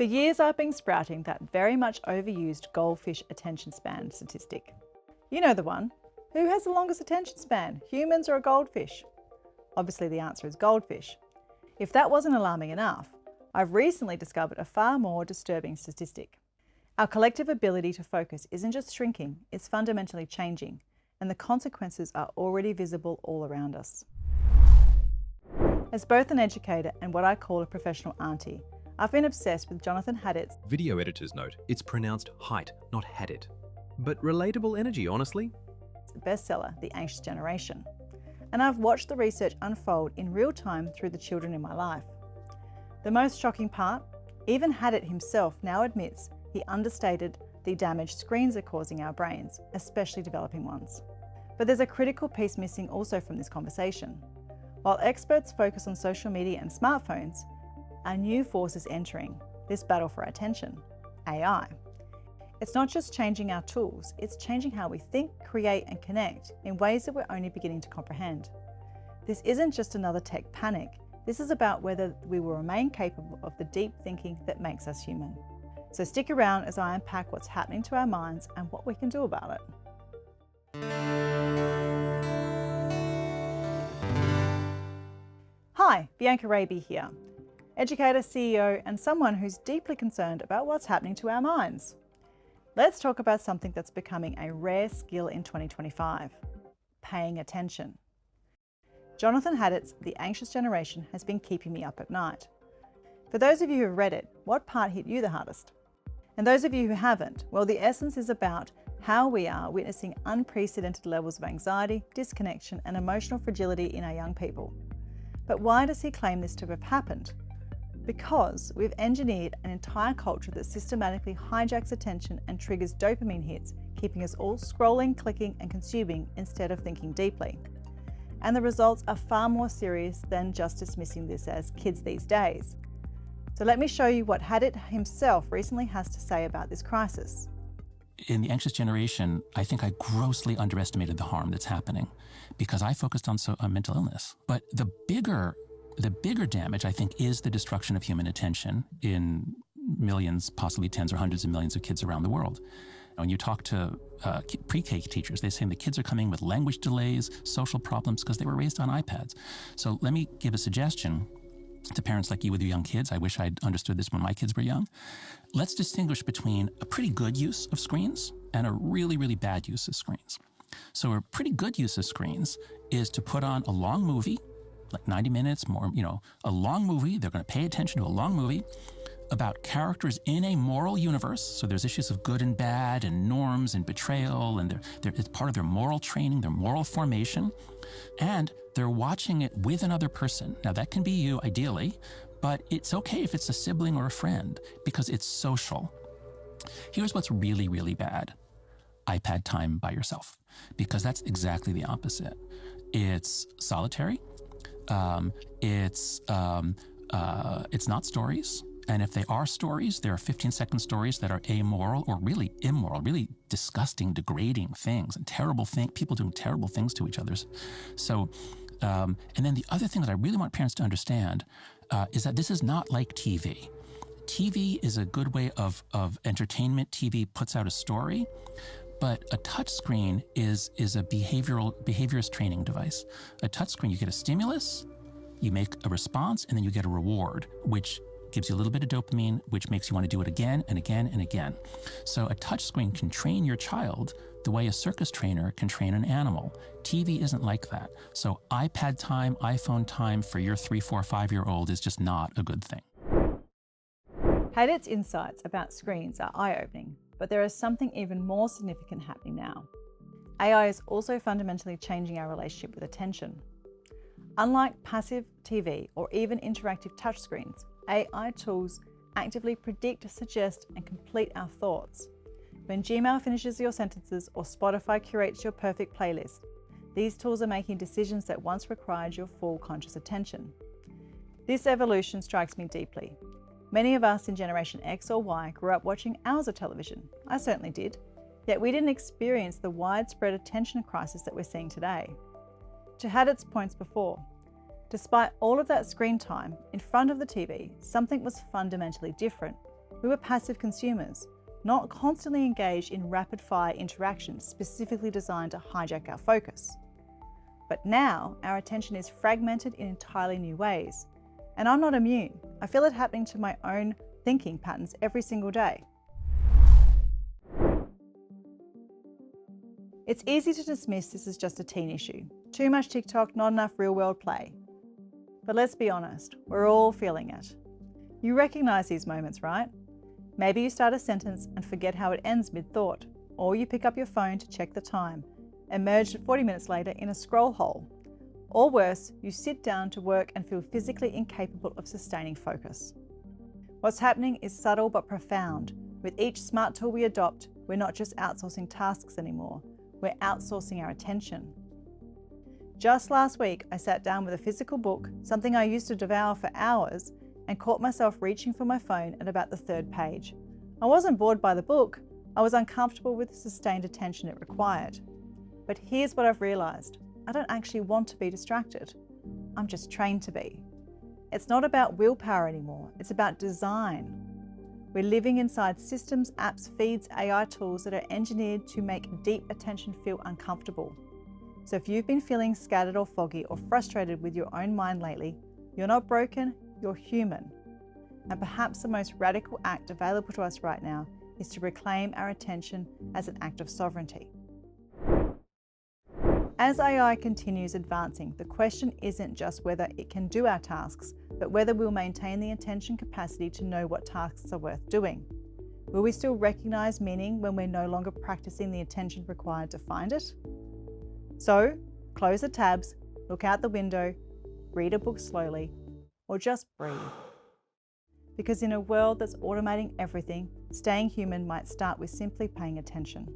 For years I've been sprouting that very much overused goldfish attention span statistic. You know the one. Who has the longest attention span, humans or a goldfish? Obviously the answer is goldfish. If that wasn't alarming enough, I've recently discovered a far more disturbing statistic. Our collective ability to focus isn't just shrinking, it's fundamentally changing, and the consequences are already visible all around us. As both an educator and what I call a professional auntie, I've been obsessed with Jonathan Haidt's Video editor's note, it's pronounced Haidt, not Haidit. But relatable energy, honestly. bestseller, The Anxious Generation. And I've watched the research unfold in real time through the children in my life. The most shocking part, even Haidt himself now admits he understated the damage screens are causing our brains, especially developing ones. But there's a critical piece missing also from this conversation. While experts focus on social media and smartphones, a new force is entering this battle for attention: AI. It's not just changing our tools, it's changing how we think, create and connect in ways that we're only beginning to comprehend. This isn't just another tech panic, this is about whether we will remain capable of the deep thinking that makes us human. So stick around as I unpack what's happening to our minds and what we can do about it. Hi, Bianca Raby here, educator, CEO and someone who's deeply concerned about what's happening to our minds. Let's talk about something that's becoming a rare skill in 2025, paying attention. Jonathan Haidt's The Anxious Generation has been keeping me up at night. For those of you who have read it, what part hit you the hardest? And those of you who haven't, well, the essence is about how we are witnessing unprecedented levels of anxiety, disconnection and emotional fragility in our young people. But why does he claim this to have happened? Because we've engineered an entire culture that systematically hijacks attention and triggers dopamine hits, keeping us all scrolling, clicking and consuming instead of thinking deeply. And the results are far more serious than just dismissing this as kids these days. So let me show you what Haidt himself recently has to say about this crisis. In The Anxious Generation, I think I grossly underestimated the harm that's happening because I focused on mental illness. But the bigger damage, I think, is the destruction of human attention in millions, possibly tens or hundreds of millions of kids around the world. When you talk to pre-K teachers, they say the kids are coming with language delays, social problems, because they were raised on iPads. So let me give a suggestion to parents like you with your young kids. I wish I'd understood this when my kids were young. Let's distinguish between a pretty good use of screens and a really, really bad use of screens. So a pretty good use of screens is to put on a long movie, like 90 minutes, more, a long movie. They're going to pay attention to a long movie about characters in a moral universe. So there's issues of good and bad and norms and betrayal, and it's part of their moral training, their moral formation. And they're watching it with another person. Now that can be you, ideally, but it's okay if it's a sibling or a friend because it's social. Here's what's really, really bad: iPad time by yourself, because that's exactly the opposite. It's solitary. It's not stories. And if they are stories, there are 15-second stories that are amoral or really immoral, really disgusting, degrading things and terrible things, people doing terrible things to each other. So, and then the other thing that I really want parents to understand is that this is not like TV. TV is a good way of entertainment. TV puts out a story. But a touch screen is a behaviorist training device. A touch screen, you get a stimulus, you make a response, and then you get a reward, which gives you a little bit of dopamine, which makes you want to do it again and again and again. So a touch screen can train your child the way a circus trainer can train an animal. TV isn't like that. So iPad time, iPhone time for your 3, 4, 5-year-old is just not a good thing. Haidt's insights about screens are eye-opening, but there is something even more significant happening now. AI is also fundamentally changing our relationship with attention. Unlike passive TV or even interactive touchscreens, AI tools actively predict, suggest, and complete our thoughts. When Gmail finishes your sentences or Spotify curates your perfect playlist, these tools are making decisions that once required your full conscious attention. This evolution strikes me deeply. Many of us in Generation X or Y grew up watching hours of television. I certainly did. Yet we didn't experience the widespread attention crisis that we're seeing today. To Haidt's points before, despite all of that screen time in front of the TV, something was fundamentally different. We were passive consumers, not constantly engaged in rapid-fire interactions specifically designed to hijack our focus. But now, our attention is fragmented in entirely new ways. And I'm not immune. I feel it happening to my own thinking patterns every single day. It's easy to dismiss this as just a teen issue. Too much TikTok, not enough real-world play. But let's be honest, we're all feeling it. You recognize these moments, right? Maybe you start a sentence and forget how it ends mid-thought, or you pick up your phone to check the time, emerged 40 minutes later in a scroll hole. Or worse, you sit down to work and feel physically incapable of sustaining focus. What's happening is subtle but profound. With each smart tool we adopt, we're not just outsourcing tasks anymore, we're outsourcing our attention. Just last week, I sat down with a physical book, something I used to devour for hours, and caught myself reaching for my phone at about the 3rd page. I wasn't bored by the book, I was uncomfortable with the sustained attention it required. But here's what I've realized. I don't actually want to be distracted. I'm just trained to be. It's not about willpower anymore, it's about design. We're living inside systems, apps, feeds, AI tools that are engineered to make deep attention feel uncomfortable. So if you've been feeling scattered or foggy or frustrated with your own mind lately, you're not broken, you're human. And perhaps the most radical act available to us right now is to reclaim our attention as an act of sovereignty. As AI continues advancing, the question isn't just whether it can do our tasks, but whether we'll maintain the attention capacity to know what tasks are worth doing. Will we still recognize meaning when we're no longer practicing the attention required to find it? So, close the tabs, look out the window, read a book slowly, or just breathe. Because in a world that's automating everything, staying human might start with simply paying attention.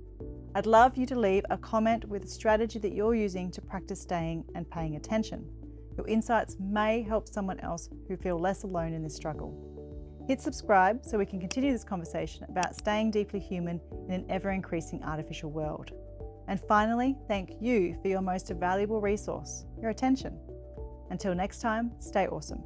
I'd love you to leave a comment with a strategy that you're using to practice staying and paying attention. Your insights may help someone else who feel less alone in this struggle. Hit subscribe so we can continue this conversation about staying deeply human in an ever-increasing artificial world. And finally, thank you for your most valuable resource, your attention. Until next time, stay awesome.